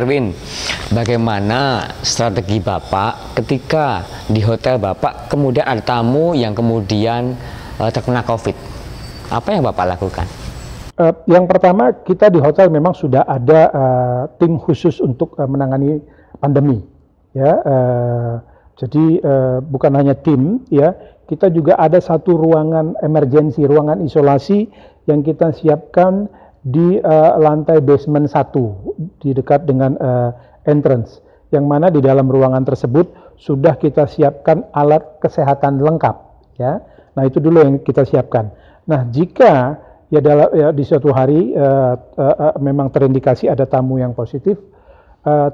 Erwin, bagaimana strategi Bapak ketika di hotel Bapak kemudian ada tamu yang kemudian terkena COVID? Apa yang Bapak lakukan? Yang pertama, kita di hotel memang sudah ada tim khusus untuk menangani pandemi. Ya, jadi bukan hanya tim, ya, kita juga ada satu ruangan emergency, ruangan isolasi yang kita siapkan di lantai basement 1 di dekat dengan entrance, yang mana di dalam ruangan tersebut sudah kita siapkan alat kesehatan lengkap, ya. Nah, itu dulu yang kita siapkan. Nah, jika di suatu hari memang terindikasi ada tamu yang positif,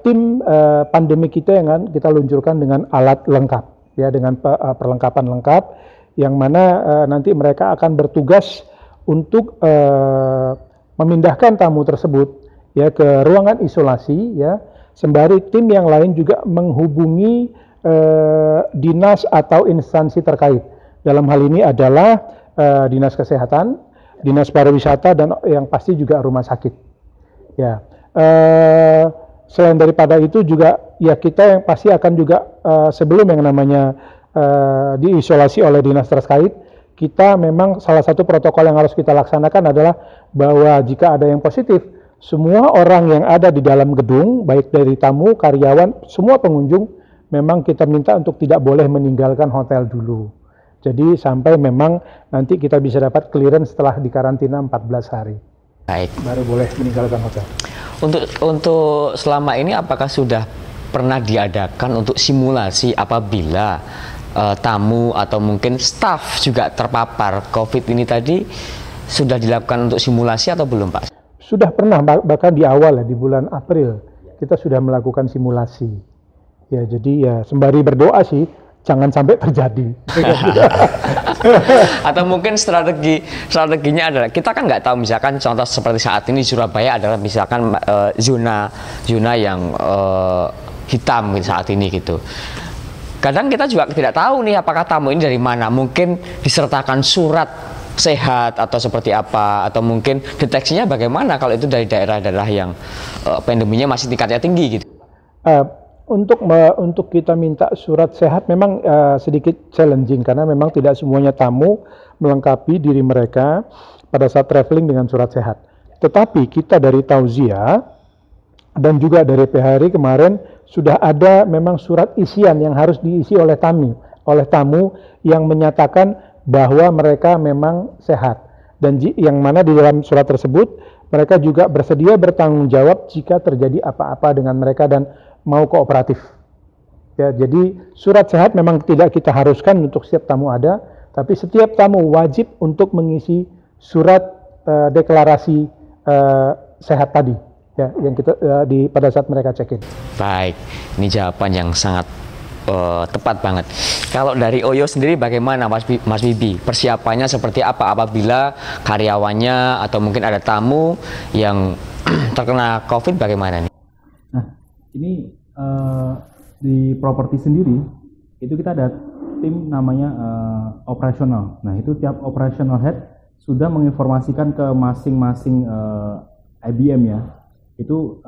tim pandemi kita yang kita luncurkan dengan alat lengkap, ya, dengan perlengkapan lengkap, yang mana nanti mereka akan bertugas untuk memindahkan tamu tersebut, ya, ke ruangan isolasi, ya, sembari tim yang lain juga menghubungi dinas atau instansi terkait. Dalam hal ini adalah dinas kesehatan, dinas pariwisata, dan yang pasti juga rumah sakit. Ya, selain daripada itu juga, ya, kita yang pasti akan juga sebelum yang namanya diisolasi oleh dinas terkait, kita memang salah satu protokol yang harus kita laksanakan adalah bahwa jika ada yang positif, semua orang yang ada di dalam gedung, baik dari tamu, karyawan, semua pengunjung, memang kita minta untuk tidak boleh meninggalkan hotel dulu. Jadi sampai memang nanti kita bisa dapat clearance setelah dikarantina 14 hari. Baik. Baru boleh meninggalkan hotel. Untuk selama ini apakah sudah pernah diadakan untuk simulasi apabila tamu atau mungkin staf juga terpapar COVID ini tadi, sudah dilakukan untuk simulasi atau belum, Pak? Sudah pernah, bahkan di awal, ya, di bulan April kita sudah melakukan simulasi. Ya, jadi ya sembari berdoa sih jangan sampai terjadi. Atau mungkin strateginya adalah, kita kan nggak tahu, misalkan contoh seperti saat ini Surabaya adalah misalkan zona yang hitam saat ini gitu. Kadang kita juga tidak tahu nih apakah tamu ini dari mana, mungkin disertakan surat sehat atau seperti apa, atau mungkin deteksinya bagaimana kalau itu dari daerah-daerah yang pandeminya masih tingkatnya tinggi gitu. Untuk kita minta surat sehat memang sedikit challenging, karena memang tidak semuanya tamu melengkapi diri mereka pada saat traveling dengan surat sehat. Tetapi kita dari Tauziah dan juga dari PHRI kemarin sudah ada memang surat isian yang harus diisi oleh tamu yang menyatakan bahwa mereka memang sehat, dan yang mana di dalam surat tersebut mereka juga bersedia bertanggung jawab jika terjadi apa-apa dengan mereka dan mau kooperatif. Ya, jadi surat sehat memang tidak kita haruskan untuk setiap tamu ada, tapi setiap tamu wajib untuk mengisi surat deklarasi sehat tadi, ya, yang kita pada saat mereka check-in. Baik, ini jawaban yang sangat tepat banget. Kalau dari Oyo sendiri bagaimana, Mas Bibi? Persiapannya seperti apa apabila karyawannya atau mungkin ada tamu yang terkena COVID, bagaimana nih? Nah, ini di properti sendiri itu kita ada tim namanya operasional. Nah, itu tiap operational head sudah menginformasikan ke masing-masing IBM, ya. Itu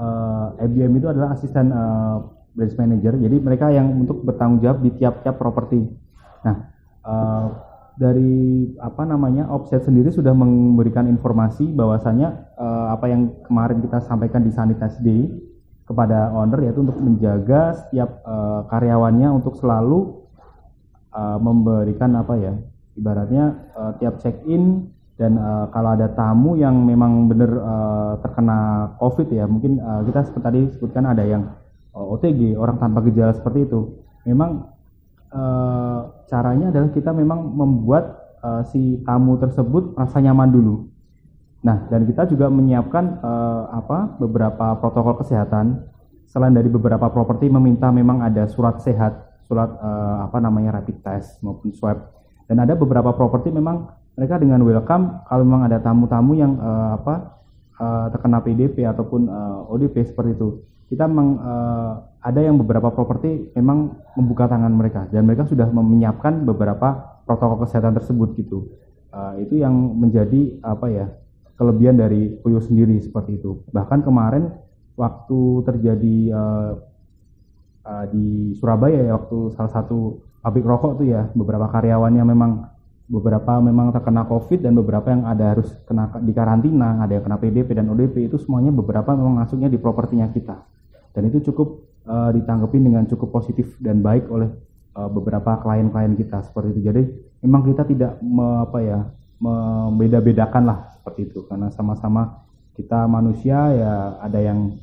IBM itu adalah asisten branch manager. Jadi mereka yang untuk bertanggung jawab di tiap-tiap properti. Nah, dari offset sendiri sudah memberikan informasi bahwasanya apa yang kemarin kita sampaikan di Sanitize Day kepada owner, yaitu untuk menjaga setiap karyawannya untuk selalu memberikan ibaratnya tiap check-in, dan kalau ada tamu yang memang benar terkena COVID, ya, mungkin kita seperti tadi sebutkan ada yang OTG, orang tanpa gejala seperti itu. Memang caranya adalah kita memang membuat si tamu tersebut merasa nyaman dulu. Nah, dan kita juga menyiapkan beberapa protokol kesehatan. Selain dari beberapa properti meminta memang ada surat sehat, surat rapid test maupun swab. Dan ada beberapa properti memang mereka dengan welcome kalau memang ada tamu-tamu yang terkena PDP ataupun ODP seperti itu. Kita memang ada yang beberapa properti memang membuka tangan mereka, dan mereka sudah menyiapkan beberapa protokol kesehatan tersebut gitu. Itu yang menjadi kelebihan dari Oyo sendiri seperti itu. Bahkan kemarin waktu terjadi di Surabaya ya, waktu salah satu pabrik rokok tuh ya, beberapa karyawannya beberapa memang terkena COVID dan beberapa yang ada harus kena di karantina, ada yang kena PDP dan ODP, itu semuanya beberapa memang masuknya di propertinya kita. Dan itu cukup ditanggepin dengan cukup positif dan baik oleh beberapa klien-klien kita seperti itu. Jadi memang kita tidak membeda-bedakan lah seperti itu, karena sama-sama kita manusia ya, ada yang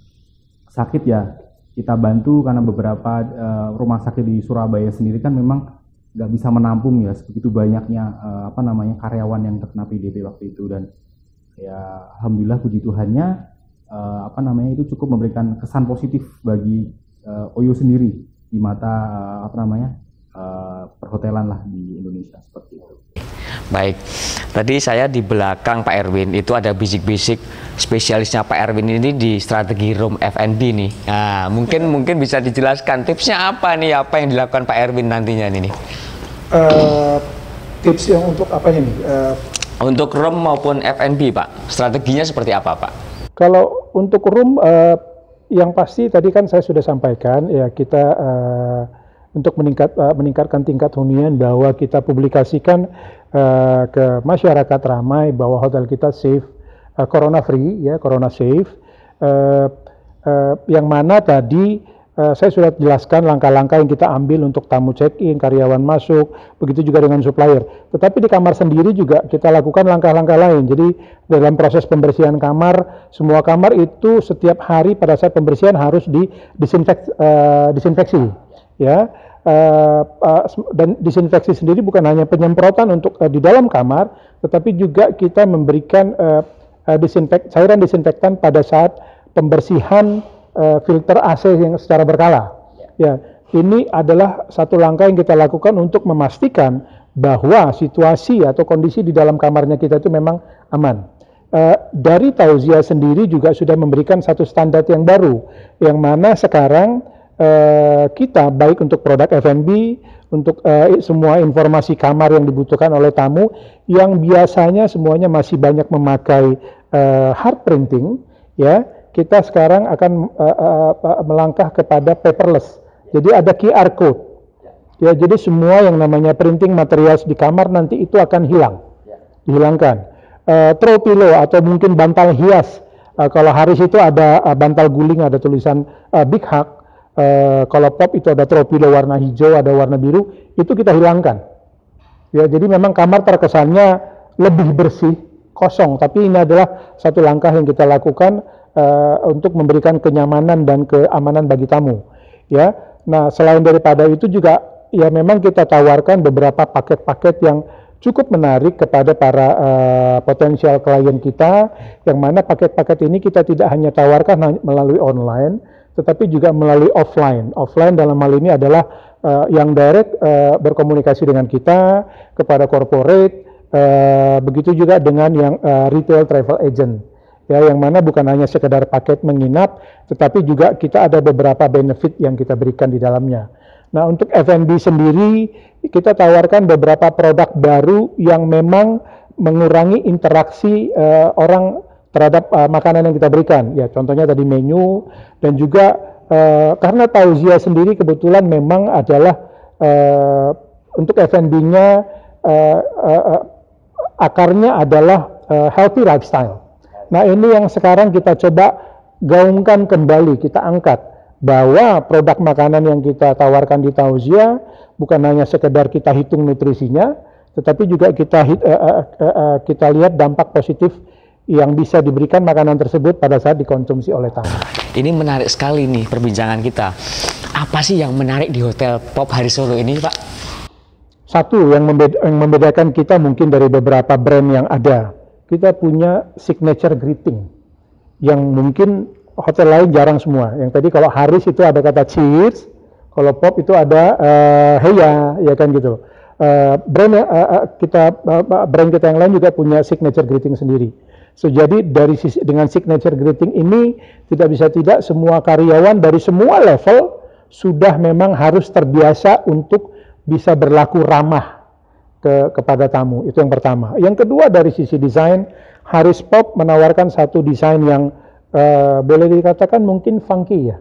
sakit ya kita bantu, karena beberapa rumah sakit di Surabaya sendiri kan memang nggak bisa menampung ya sebegitu banyaknya karyawan yang terkena PDP waktu itu. Dan ya alhamdulillah puji Tuhannya itu cukup memberikan kesan positif bagi Oyo sendiri di mata perhotelan lah di Indonesia seperti itu. Baik, tadi saya di belakang Pak Erwin itu ada bisik-bisik spesialisnya Pak Erwin ini di strategi room F&B nih. Nah, mungkin bisa dijelaskan tipsnya apa nih, apa yang dilakukan Pak Erwin nantinya ini? Tips yang untuk apanya nih? Untuk room maupun F&B Pak, strateginya seperti apa Pak? Kalau untuk room, yang pasti tadi kan saya sudah sampaikan ya, kita untuk meningkatkan tingkat hunian bahwa kita publikasikan ke masyarakat ramai bahwa hotel kita safe, corona free ya, corona safe, yang mana tadi saya sudah jelaskan langkah-langkah yang kita ambil untuk tamu check-in, karyawan masuk, begitu juga dengan supplier. Tetapi di kamar sendiri juga kita lakukan langkah-langkah lain. Jadi dalam proses pembersihan kamar, semua kamar itu setiap hari pada saat pembersihan harus disinfeksi ya. Dan disinfeksi sendiri bukan hanya penyemprotan untuk di dalam kamar, tetapi juga kita memberikan cairan disinfektan pada saat pembersihan filter AC yang secara berkala. Ya, ini adalah satu langkah yang kita lakukan untuk memastikan bahwa situasi atau kondisi di dalam kamarnya kita itu memang aman. Dari Tauziah sendiri juga sudah memberikan satu standar yang baru, yang mana sekarang kita baik untuk produk F&B, untuk semua informasi kamar yang dibutuhkan oleh tamu, yang biasanya semuanya masih banyak memakai hard printing, ya, kita sekarang akan melangkah kepada paperless. Jadi ada QR code, ya, jadi semua yang namanya printing materials di kamar nanti itu akan dihilangkan. Throw pillow atau mungkin bantal hias, kalau Haris itu ada bantal guling, ada tulisan Big Hug. Kalau Pop itu ada throw pillow warna hijau, ada warna biru, itu kita hilangkan. Ya, jadi memang kamar terkesannya lebih bersih, kosong, tapi ini adalah satu langkah yang kita lakukan untuk memberikan kenyamanan dan keamanan bagi tamu. Ya, nah selain daripada itu juga, ya memang kita tawarkan beberapa paket-paket yang cukup menarik kepada para potensial klien kita, yang mana paket-paket ini kita tidak hanya tawarkan melalui online, tetapi juga melalui offline. Offline dalam hal ini adalah yang direct berkomunikasi dengan kita kepada corporate, begitu juga dengan yang retail travel agent. Ya, yang mana bukan hanya sekedar paket menginap, tetapi juga kita ada beberapa benefit yang kita berikan di dalamnya. Nah, untuk F&B sendiri, kita tawarkan beberapa produk baru yang memang mengurangi interaksi orang terhadap makanan yang kita berikan. Ya, contohnya tadi menu, dan juga karena Tauziah sendiri kebetulan memang adalah untuk F&B-nya akarnya adalah healthy lifestyle. Nah, ini yang sekarang kita coba gaungkan kembali, kita angkat bahwa produk makanan yang kita tawarkan di Tauziah bukan hanya sekedar kita hitung nutrisinya, tetapi juga kita lihat dampak positif yang bisa diberikan makanan tersebut pada saat dikonsumsi oleh tamu. Ini menarik sekali nih perbincangan kita. Apa sih yang menarik di Hotel Pop Haris Solo ini, Pak? Satu yang membedakan kita mungkin dari beberapa brand yang ada, kita punya signature greeting yang mungkin hotel lain jarang semua. Yang tadi kalau Haris itu ada kata cheers, kalau Pop itu ada heya, ya kan gitu. Brand kita yang lain juga punya signature greeting sendiri. So, jadi dengan signature greeting ini tidak semua karyawan dari semua level sudah memang harus terbiasa untuk bisa berlaku ramah kepada tamu. Itu yang pertama. Yang kedua, dari sisi desain, Haris Pop menawarkan satu desain yang boleh dikatakan mungkin funky ya,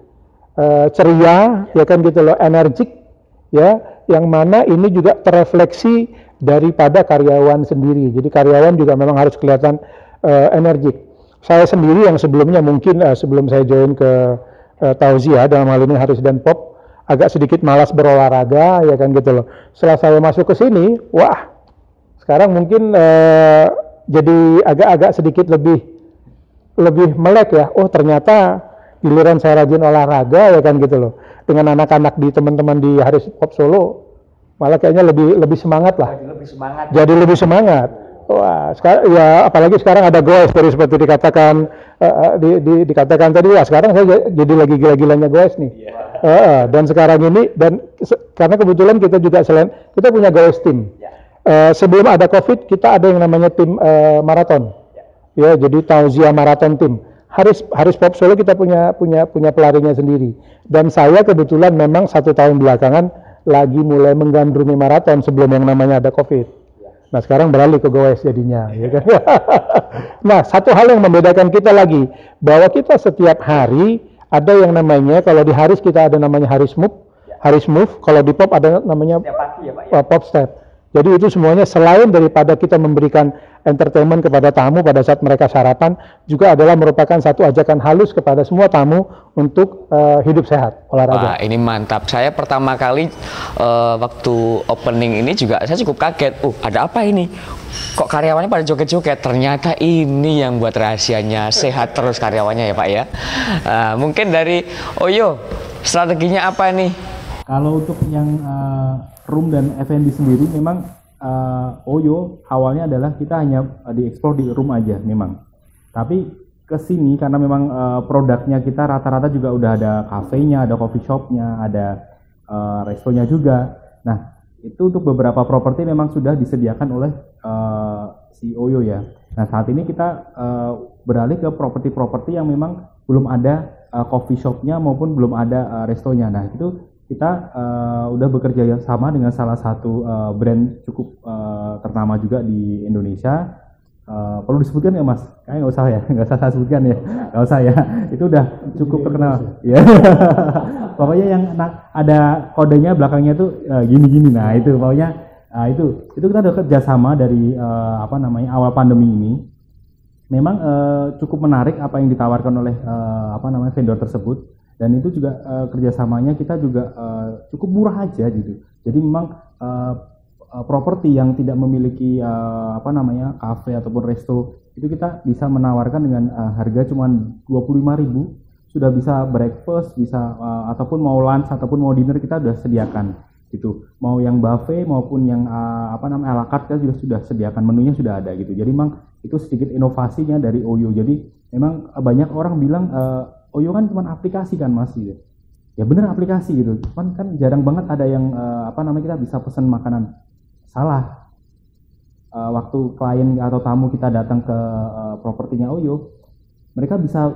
ceria ya kan gitu loh, energik ya, yang mana ini juga terefleksi daripada karyawan sendiri. Jadi karyawan juga memang harus kelihatan energik. Saya sendiri yang sebelumnya mungkin sebelum saya join ke Tauziah, dalam hal ini Haris dan Pop, agak sedikit malas berolahraga ya kan gitu loh. Setelah saya masuk ke sini, wah sekarang mungkin jadi agak-agak sedikit lebih melek ya. Oh ternyata giliran saya rajin olahraga ya kan gitu loh. Dengan anak-anak di teman-teman di Haris Pop Solo, malah kayaknya lebih semangat lah. Jadi lebih semangat. Wah, sekarang ya apalagi sekarang ada goes seperti dikatakan dikatakan tadi, wah sekarang saya jadi lagi gila-gilanya goes nih. Dan sekarang ini karena kebetulan kita juga selain kita punya goes team. Sebelum ada COVID kita ada yang namanya tim maraton. Ya, jadi Tauziah Marathon Team. Haris Pop Solo kita punya pelarinya sendiri. Dan saya kebetulan memang 1 tahun belakangan lagi mulai menggandrungi maraton sebelum yang namanya ada COVID. Nah sekarang beralih ke goes jadinya. Ya kan? Nah satu hal yang membedakan kita lagi, bahwa kita setiap hari ada yang namanya, kalau di Haris kita ada namanya Haris Move, kalau di Pop ada namanya Pop Step. Jadi itu semuanya selain daripada kita memberikan entertainment kepada tamu pada saat mereka sarapan, juga adalah merupakan satu ajakan halus kepada semua tamu untuk hidup sehat, olahraga. Wah, ini mantap. Saya pertama kali waktu opening ini juga saya cukup kaget. Ada apa ini? Kok karyawannya pada joget-joget? Ternyata ini yang buat rahasianya sehat terus karyawannya ya Pak ya. Mungkin dari Oyo, strateginya apa nih? Kalau untuk yang room dan F&B sendiri memang Oyo awalnya adalah kita hanya dieksplor di room aja memang. Tapi ke sini karena memang produknya kita rata-rata juga udah ada kafenya, ada coffee shopnya, ada restonya juga. Nah itu untuk beberapa properti memang sudah disediakan oleh si Oyo ya. Nah saat ini kita beralih ke properti-properti yang memang belum ada coffee shopnya maupun belum ada restonya. Nah itu kita udah bekerja sama dengan salah satu brand cukup ternama juga di Indonesia. Perlu disebutkan ya Mas? Kayaknya nggak usah ya, nggak usah saya sebutkan ya, nggak usah ya. Itu udah cukup terkenal. Ya. Pokoknya yang ada kodenya belakangnya tuh gini-gini. Nah itu pokoknya itu kita udah kerjasama dari awal pandemi ini. Memang cukup menarik apa yang ditawarkan oleh vendor tersebut. Dan itu juga kerjasamanya kita juga cukup murah aja gitu. Jadi memang properti yang tidak memiliki kafe ataupun resto itu kita bisa menawarkan dengan harga cuma 25.000, sudah bisa breakfast, bisa ataupun mau lunch ataupun mau dinner kita sudah sediakan gitu. Mau yang buffet maupun yang à la carte kita sudah sediakan, menunya sudah ada gitu. Jadi memang itu sedikit inovasinya dari Oyo. Jadi memang banyak orang bilang Oyo kan cuma aplikasi kan Mas gitu. Ya bener aplikasi gitu. Cuman kan jarang banget ada yang kita bisa pesan makanan. Salah. Waktu klien atau tamu kita datang ke propertinya Oyo, mereka bisa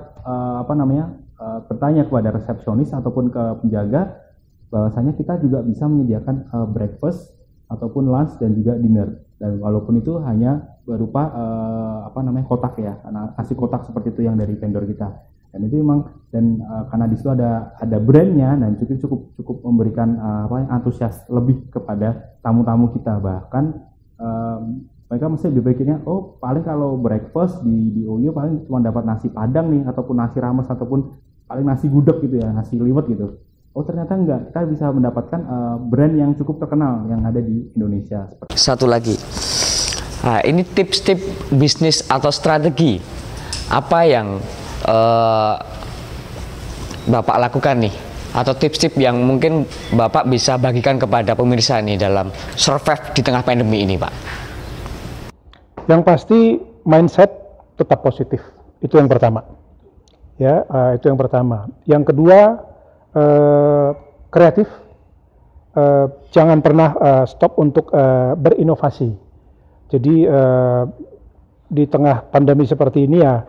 bertanya kepada resepsionis ataupun ke penjaga bahwasanya kita juga bisa menyediakan breakfast ataupun lunch dan juga dinner. Dan walaupun itu hanya berupa kotak ya, nasi kotak seperti itu yang dari vendor kita. Dan itu memang karena di situ ada brandnya dan cukup memberikan antusias lebih kepada tamu-tamu kita. Bahkan mereka mesti dipikirnya paling kalau breakfast di Oyo paling cuma dapat nasi padang nih ataupun nasi rames ataupun paling nasi gudeg gitu ya, nasi liwet gitu. Ternyata enggak, kita bisa mendapatkan brand yang cukup terkenal yang ada di Indonesia. Satu lagi, ini tips-tips bisnis atau strategi apa yang Bapak lakukan nih, atau tips-tips yang mungkin Bapak bisa bagikan kepada pemirsa nih dalam survive di tengah pandemi ini, Pak? Yang pasti mindset tetap positif, itu yang pertama. Ya, itu yang pertama. Yang kedua, kreatif. Jangan pernah stop untuk berinovasi. Jadi di tengah pandemi seperti ini ya,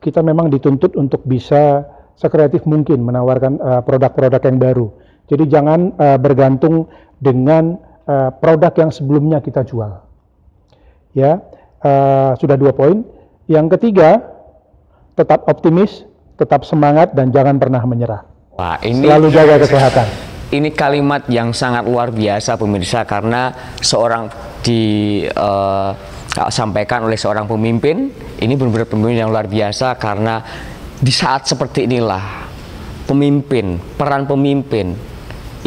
kita memang dituntut untuk bisa sekreatif mungkin menawarkan produk-produk yang baru. Jadi jangan bergantung dengan produk yang sebelumnya kita jual. Ya, sudah 2 poin. Yang ketiga, tetap optimis, tetap semangat, dan jangan pernah menyerah. Wah, ini Selalu jaga kesehatan. Ini kalimat yang sangat luar biasa pemirsa, karena seorang disampaikan oleh seorang pemimpin. Ini benar-benar pemimpin yang luar biasa, karena di saat seperti inilah peran pemimpin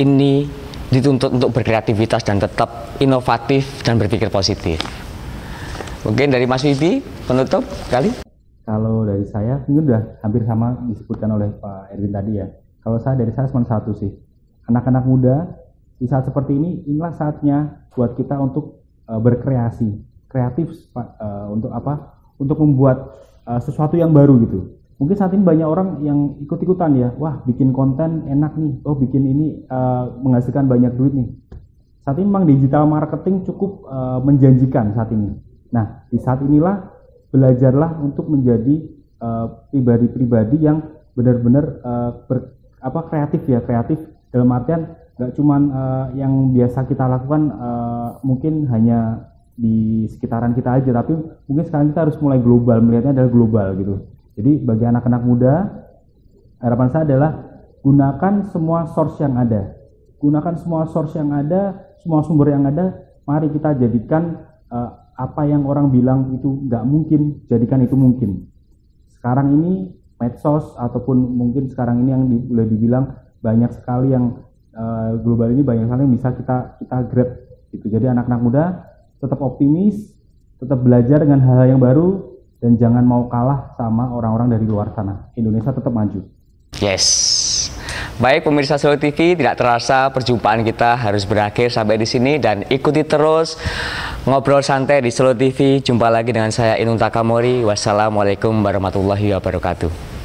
ini dituntut untuk berkreativitas dan tetap inovatif dan berpikir positif. Mungkin dari Mas Wibi penutup kali. Kalau dari saya ini udah hampir sama disebutkan oleh Pak Erwin tadi ya. Kalau dari saya cuma satu sih. Anak-anak muda di saat seperti ini, inilah saatnya buat kita untuk berkreasi, kreatif untuk apa? Untuk membuat sesuatu yang baru gitu. Mungkin saat ini banyak orang yang ikut-ikutan ya, wah bikin konten enak nih, oh bikin ini menghasilkan banyak duit nih. Saat ini memang digital marketing cukup menjanjikan saat ini. Nah, di saat inilah belajarlah untuk menjadi pribadi-pribadi yang benar-benar kreatif ya, kreatif dalam artian nggak cuman yang biasa kita lakukan mungkin hanya di sekitaran kita aja, tapi mungkin sekarang kita harus mulai global, melihatnya adalah global gitu. Jadi bagi anak-anak muda, harapan saya adalah gunakan semua source yang ada. Gunakan semua source yang ada, semua sumber yang ada. Mari kita jadikan apa yang orang bilang itu nggak mungkin, jadikan itu mungkin. Sekarang ini medsos ataupun mungkin sekarang ini yang boleh dibilang banyak sekali yang global ini, banyak sekali yang bisa kita grab gitu. Jadi anak-anak muda tetap optimis, tetap belajar dengan hal-hal yang baru, dan jangan mau kalah sama orang-orang dari luar sana. Indonesia tetap maju. Yes. Baik pemirsa Solo TV, tidak terasa perjumpaan kita harus berakhir sampai di sini, dan ikuti terus ngobrol santai di Solo TV. Jumpa lagi dengan saya Inung Takamori. Wassalamualaikum warahmatullahi wabarakatuh.